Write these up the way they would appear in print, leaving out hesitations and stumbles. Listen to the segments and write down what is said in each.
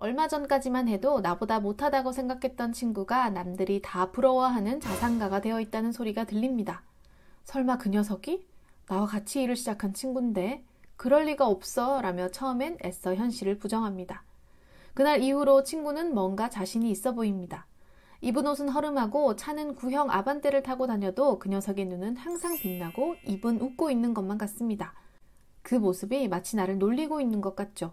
얼마 전까지만 해도 나보다 못하다고 생각했던 친구가 남들이 다 부러워하는 자산가가 되어 있다는 소리가 들립니다. 설마 그 녀석이? 나와 같이 일을 시작한 친구인데 그럴 리가 없어 라며 처음엔 애써 현실을 부정합니다. 그날 이후로 친구는 뭔가 자신이 있어 보입니다. 입은 옷은 허름하고 차는 구형 아반떼를 타고 다녀도 그 녀석의 눈은 항상 빛나고 입은 웃고 있는 것만 같습니다. 그 모습이 마치 나를 놀리고 있는 것 같죠.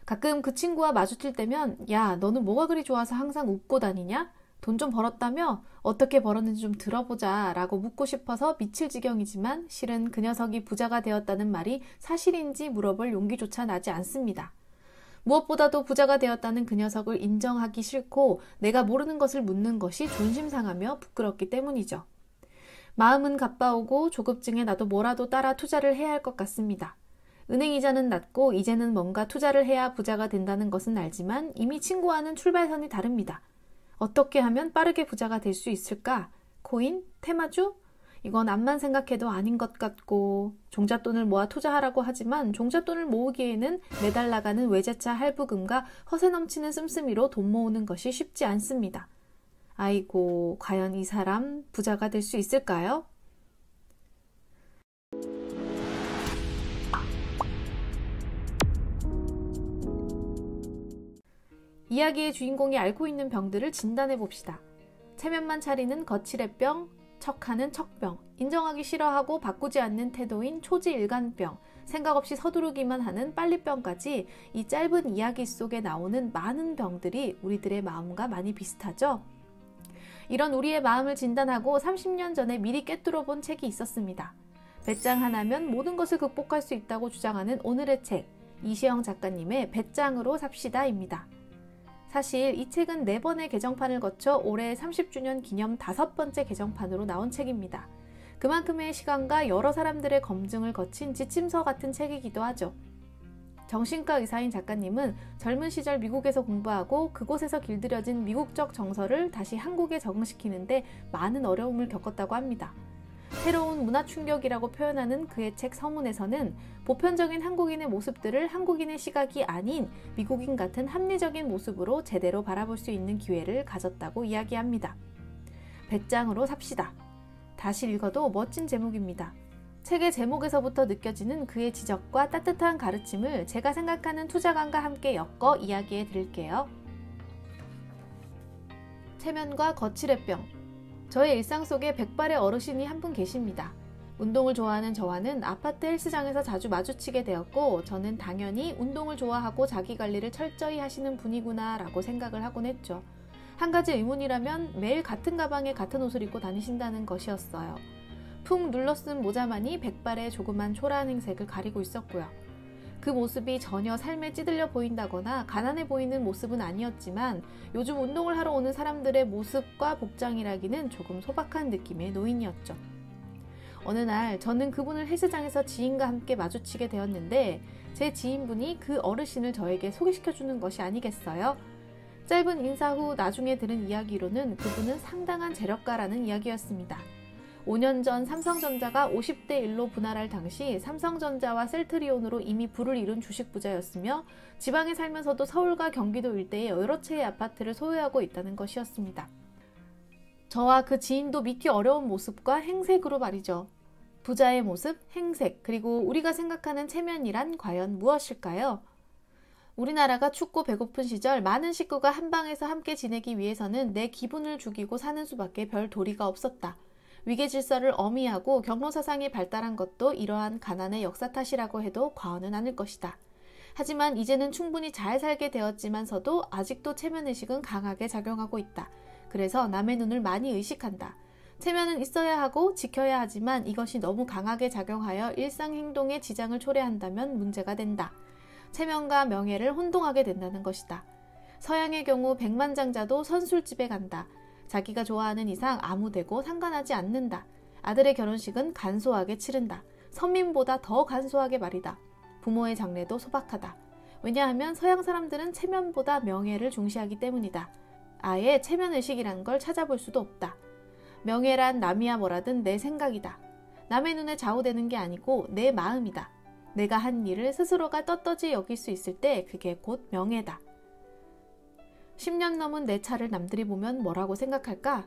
가끔 그 친구와 마주칠 때면 야, 너는 뭐가 그리 좋아서 항상 웃고 다니냐? 돈 좀 벌었다며? 어떻게 벌었는지 좀 들어보자 라고 묻고 싶어서 미칠 지경이지만 실은 그 녀석이 부자가 되었다는 말이 사실인지 물어볼 용기조차 나지 않습니다. 무엇보다도 부자가 되었다는 그 녀석을 인정하기 싫고 내가 모르는 것을 묻는 것이 존심상하며 부끄럽기 때문이죠. 마음은 가빠오고 조급증에 나도 뭐라도 따라 투자를 해야 할 것 같습니다. 은행 이자는 낮고 이제는 뭔가 투자를 해야 부자가 된다는 것은 알지만 이미 친구와는 출발선이 다릅니다. 어떻게 하면 빠르게 부자가 될 수 있을까? 코인? 테마주? 이건 암만 생각해도 아닌 것 같고 종잣돈을 모아 투자하라고 하지만 종잣돈을 모으기에는 매달 나가는 외제차 할부금과 허세 넘치는 씀씀이로 돈 모으는 것이 쉽지 않습니다. 아이고, 과연 이 사람 부자가 될 수 있을까요? 이야기의 주인공이 앓고 있는 병들을 진단해 봅시다. 체면만 차리는 거칠애병, 척하는 척병, 인정하기 싫어하고 바꾸지 않는 태도인 초지일관병, 생각 없이 서두르기만 하는 빨리병까지 이 짧은 이야기 속에 나오는 많은 병들이 우리들의 마음과 많이 비슷하죠? 이런 우리의 마음을 진단하고 30년 전에 미리 꿰뚫어 본 책이 있었습니다. 배짱 하나면 모든 것을 극복할 수 있다고 주장하는 오늘의 책, 이시영 작가님의 배짱으로 삽시다입니다. 사실 이 책은 4번의 개정판을 거쳐 올해 30주년 기념 5번째 개정판으로 나온 책입니다. 그만큼의 시간과 여러 사람들의 검증을 거친 지침서 같은 책이기도 하죠. 정신과 의사인 작가님은 젊은 시절 미국에서 공부하고 그곳에서 길들여진 미국적 정서를 다시 한국에 적응시키는데 많은 어려움을 겪었다고 합니다. 새로운 문화 충격이라고 표현하는 그의 책 서문에서는 보편적인 한국인의 모습들을 한국인의 시각이 아닌 미국인 같은 합리적인 모습으로 제대로 바라볼 수 있는 기회를 가졌다고 이야기합니다. 배짱으로 삽시다. 다시 읽어도 멋진 제목입니다. 책의 제목에서부터 느껴지는 그의 지적과 따뜻한 가르침을 제가 생각하는 투자관과 함께 엮어 이야기해 드릴게요. 체면과 거칠애병. 저의 일상 속에 백발의 어르신이 한 분 계십니다. 운동을 좋아하는 저와는 아파트 헬스장에서 자주 마주치게 되었고 저는 당연히 운동을 좋아하고 자기관리를 철저히 하시는 분이구나 라고 생각을 하곤 했죠. 한 가지 의문이라면 매일 같은 가방에 같은 옷을 입고 다니신다는 것이었어요. 푹 눌러쓴 모자만이 백발의 조그만 초라한 행색을 가리고 있었고요. 그 모습이 전혀 삶에 찌들려 보인다거나 가난해 보이는 모습은 아니었지만 요즘 운동을 하러 오는 사람들의 모습과 복장이라기는 조금 소박한 느낌의 노인이었죠. 어느 날 저는 그분을 헬스장에서 지인과 함께 마주치게 되었는데 제 지인분이 그 어르신을 저에게 소개시켜주는 것이 아니겠어요? 짧은 인사 후 나중에 들은 이야기로는 그분은 상당한 재력가라는 이야기였습니다. 5년 전 삼성전자가 50대 1로 분할할 당시 삼성전자와 셀트리온으로 이미 부를 이룬 주식 부자였으며 지방에 살면서도 서울과 경기도 일대에 여러 채의 아파트를 소유하고 있다는 것이었습니다. 저와 그 지인도 믿기 어려운 모습과 행색으로 말이죠. 부자의 모습, 행색, 그리고 우리가 생각하는 체면이란 과연 무엇일까요? 우리나라가 춥고 배고픈 시절 많은 식구가 한 방에서 함께 지내기 위해서는 내 기분을 죽이고 사는 수밖에 별 도리가 없었다. 위계질서를 어미하고 경로사상이 발달한 것도 이러한 가난의 역사 탓이라고 해도 과언은 아닐 것이다. 하지만 이제는 충분히 잘 살게 되었지만서도 아직도 체면의식은 강하게 작용하고 있다. 그래서 남의 눈을 많이 의식한다. 체면은 있어야 하고 지켜야 하지만 이것이 너무 강하게 작용하여 일상 행동에 지장을 초래한다면 문제가 된다. 체면과 명예를 혼동하게 된다는 것이다. 서양의 경우 백만장자도 선술집에 간다. 자기가 좋아하는 이상 아무데고 상관하지 않는다. 아들의 결혼식은 간소하게 치른다. 선민보다 더 간소하게 말이다. 부모의 장례도 소박하다. 왜냐하면 서양 사람들은 체면보다 명예를 중시하기 때문이다. 아예 체면의식이란 걸 찾아볼 수도 없다. 명예란 남이야 뭐라든 내 생각이다. 남의 눈에 좌우되는 게 아니고 내 마음이다. 내가 한 일을 스스로가 떳떳이 여길 수 있을 때 그게 곧 명예다. 10년 넘은 내 차를 남들이 보면 뭐라고 생각할까?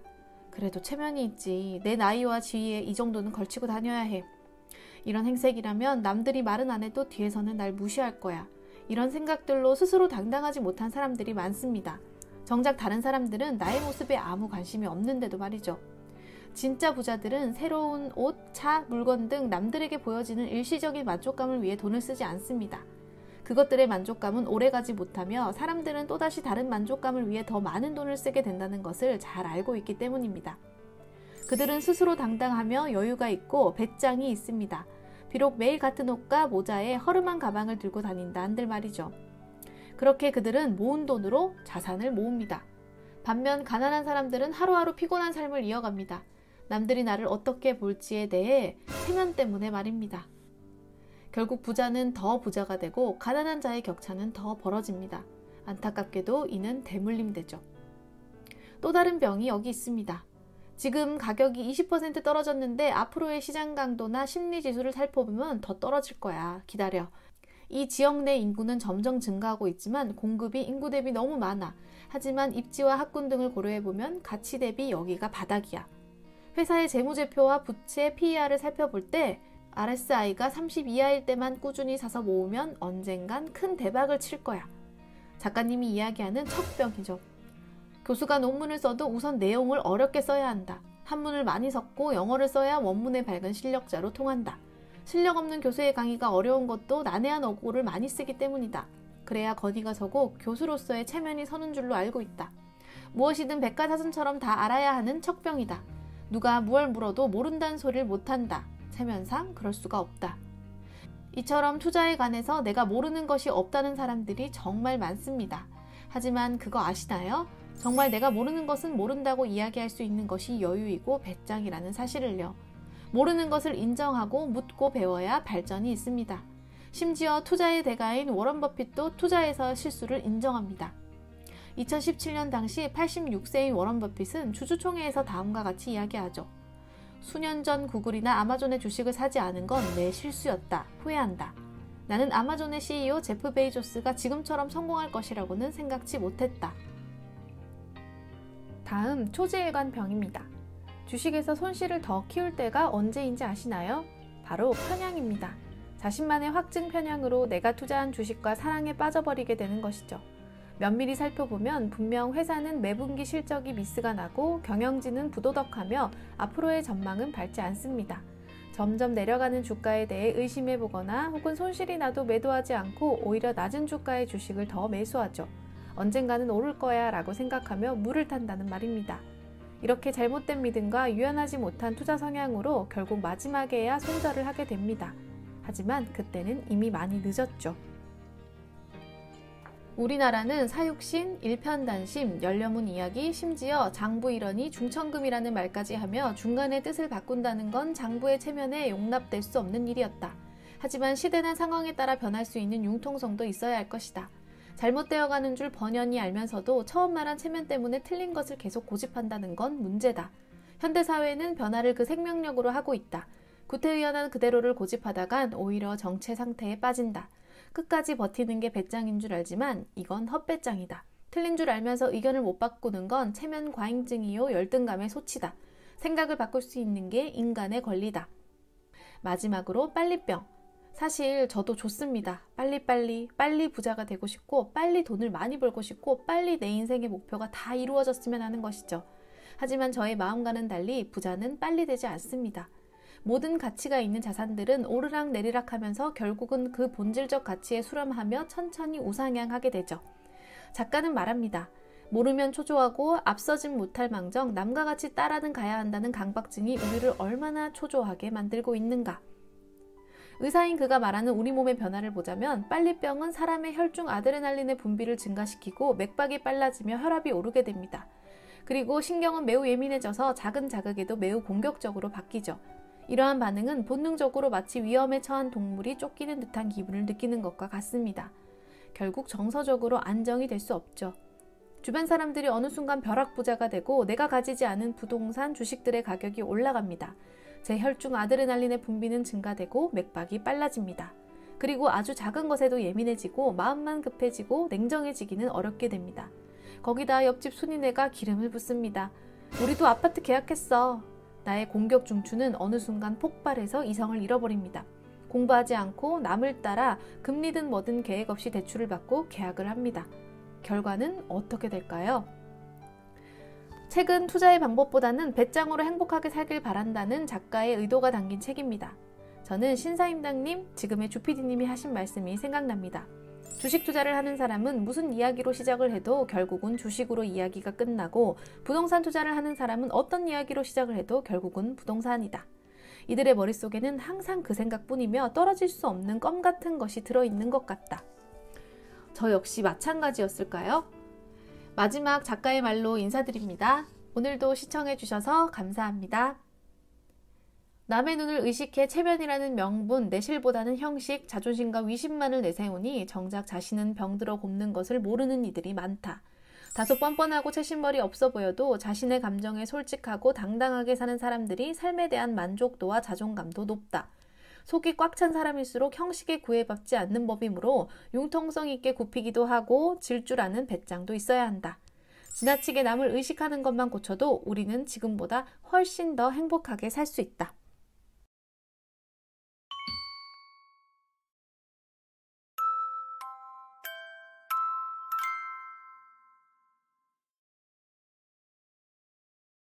그래도 체면이 있지. 내 나이와 지위에 이 정도는 걸치고 다녀야 해. 이런 행색이라면 남들이 말은 안 해도 뒤에서는 날 무시할 거야. 이런 생각들로 스스로 당당하지 못한 사람들이 많습니다. 정작 다른 사람들은 나의 모습에 아무 관심이 없는데도 말이죠. 진짜 부자들은 새로운 옷, 차, 물건 등 남들에게 보여지는 일시적인 만족감을 위해 돈을 쓰지 않습니다. 그것들의 만족감은 오래가지 못하며 사람들은 또다시 다른 만족감을 위해 더 많은 돈을 쓰게 된다는 것을 잘 알고 있기 때문입니다. 그들은 스스로 당당하며 여유가 있고 배짱이 있습니다. 비록 매일 같은 옷과 모자에 허름한 가방을 들고 다닌다 한들 말이죠. 그렇게 그들은 모은 돈으로 자산을 모읍니다. 반면 가난한 사람들은 하루하루 피곤한 삶을 이어갑니다. 남들이 나를 어떻게 볼지에 대해 체면 때문에 말입니다. 결국 부자는 더 부자가 되고 가난한 자의 격차는 더 벌어집니다. 안타깝게도 이는 대물림되죠. 또 다른 병이 여기 있습니다. 지금 가격이 20% 떨어졌는데 앞으로의 시장 강도나 심리 지수를 살펴보면 더 떨어질 거야. 기다려. 이 지역 내 인구는 점점 증가하고 있지만 공급이 인구 대비 너무 많아. 하지만 입지와 학군 등을 고려해보면 가치 대비 여기가 바닥이야. 회사의 재무제표와 부채 PER을 살펴볼 때 RSI가 30 이하일 때만 꾸준히 사서 모으면 언젠간 큰 대박을 칠 거야. 작가님이 이야기하는 척병이죠. 교수가 논문을 써도 우선 내용을 어렵게 써야 한다. 한문을 많이 섞고 영어를 써야 원문에 밝은 실력자로 통한다. 실력 없는 교수의 강의가 어려운 것도 난해한 어구를 많이 쓰기 때문이다. 그래야 건의가 서고 교수로서의 체면이 서는 줄로 알고 있다. 무엇이든 백과사전처럼 다 알아야 하는 척병이다. 누가 무얼 물어도 모른다는 소리를 못한다. 체면상 그럴 수가 없다. 이처럼 투자에 관해서 내가 모르는 것이 없다는 사람들이 정말 많습니다. 하지만 그거 아시나요? 정말 내가 모르는 것은 모른다고 이야기할 수 있는 것이 여유이고 배짱이라는 사실을요. 모르는 것을 인정하고 묻고 배워야 발전이 있습니다. 심지어 투자의 대가인 워런 버핏도 투자에서 실수를 인정합니다. 2017년 당시 86세인 워런 버핏은 주주총회에서 다음과 같이 이야기하죠. 수년 전 구글이나 아마존의 주식을 사지 않은 건 내 실수였다. 후회한다. 나는 아마존의 CEO 제프 베이조스가 지금처럼 성공할 것이라고는 생각지 못했다. 다음 초지일관 병입니다. 주식에서 손실을 더 키울 때가 언제인지 아시나요? 바로 편향입니다. 자신만의 확증 편향으로 내가 투자한 주식과 사랑에 빠져버리게 되는 것이죠. 면밀히 살펴보면 분명 회사는 매분기 실적이 미스가 나고 경영진은 부도덕하며 앞으로의 전망은 밝지 않습니다. 점점 내려가는 주가에 대해 의심해보거나 혹은 손실이 나도 매도하지 않고 오히려 낮은 주가의 주식을 더 매수하죠. 언젠가는 오를 거야 라고 생각하며 물을 탄다는 말입니다. 이렇게 잘못된 믿음과 유연하지 못한 투자 성향으로 결국 마지막에야 손절을 하게 됩니다. 하지만 그때는 이미 많이 늦었죠. 우리나라는 사육신, 일편단심, 열려문 이야기, 심지어 장부일언이 중천금이라는 말까지 하며 중간에 뜻을 바꾼다는 건 장부의 체면에 용납될 수 없는 일이었다. 하지만 시대나 상황에 따라 변할 수 있는 융통성도 있어야 할 것이다. 잘못되어가는 줄 번연히 알면서도 처음 말한 체면 때문에 틀린 것을 계속 고집한다는 건 문제다. 현대사회는 변화를 그 생명력으로 하고 있다. 구태의연한 그대로를 고집하다간 오히려 정체 상태에 빠진다. 끝까지 버티는 게 배짱인 줄 알지만 이건 헛배짱이다. 틀린 줄 알면서 의견을 못 바꾸는 건 체면 과잉증이요 열등감의 소치다. 생각을 바꿀 수 있는 게 인간의 권리다. 마지막으로 빨리병. 사실 저도 좋습니다. 빨리 부자가 되고 싶고 빨리 돈을 많이 벌고 싶고 빨리 내 인생의 목표가 다 이루어졌으면 하는 것이죠. 하지만 저의 마음과는 달리 부자는 빨리 되지 않습니다. 모든 가치가 있는 자산들은 오르락 내리락 하면서 결국은 그 본질적 가치에 수렴하며 천천히 우상향하게 되죠. 작가는 말합니다. 모르면 초조하고 앞서진 못할 망정 남과 같이 따라는 가야 한다는 강박증이 우리를 얼마나 초조하게 만들고 있는가. 의사인 그가 말하는 우리 몸의 변화를 보자면 빨리병은 사람의 혈중 아드레날린의 분비를 증가시키고 맥박이 빨라지며 혈압이 오르게 됩니다. 그리고 신경은 매우 예민해져서 작은 자극에도 매우 공격적으로 바뀌죠. 이러한 반응은 본능적으로 마치 위험에 처한 동물이 쫓기는 듯한 기분을 느끼는 것과 같습니다. 결국 정서적으로 안정이 될 수 없죠. 주변 사람들이 어느 순간 벼락부자가 되고 내가 가지지 않은 부동산, 주식들의 가격이 올라갑니다. 제 혈중 아드레날린의 분비는 증가되고 맥박이 빨라집니다. 그리고 아주 작은 것에도 예민해지고 마음만 급해지고 냉정해지기는 어렵게 됩니다. 거기다 옆집 순이네가 기름을 붓습니다. 우리도 아파트 계약했어. 나의 공격 중추는 어느 순간 폭발해서 이성을 잃어버립니다. 공부하지 않고 남을 따라 금리든 뭐든 계획 없이 대출을 받고 계약을 합니다. 결과는 어떻게 될까요? 책은 투자의 방법보다는 배짱으로 행복하게 살길 바란다는 작가의 의도가 담긴 책입니다. 저는 신사임당님, 지금의 주PD님이 하신 말씀이 생각납니다. 주식 투자를 하는 사람은 무슨 이야기로 시작을 해도 결국은 주식으로 이야기가 끝나고, 부동산 투자를 하는 사람은 어떤 이야기로 시작을 해도 결국은 부동산이다. 이들의 머릿속에는 항상 그 생각뿐이며 떨어질 수 없는 껌 같은 것이 들어있는 것 같다. 저 역시 마찬가지였을까요? 마지막 작가의 말로 인사드립니다. 오늘도 시청해주셔서 감사합니다. 남의 눈을 의식해 체면이라는 명분, 내실보다는 형식, 자존심과 위신만을 내세우니 정작 자신은 병들어 곱는 것을 모르는 이들이 많다. 다소 뻔뻔하고 채신머리 없어 보여도 자신의 감정에 솔직하고 당당하게 사는 사람들이 삶에 대한 만족도와 자존감도 높다. 속이 꽉 찬 사람일수록 형식에 구애받지 않는 법이므로 융통성 있게 굽히기도 하고 질 줄 아는 배짱도 있어야 한다. 지나치게 남을 의식하는 것만 고쳐도 우리는 지금보다 훨씬 더 행복하게 살 수 있다.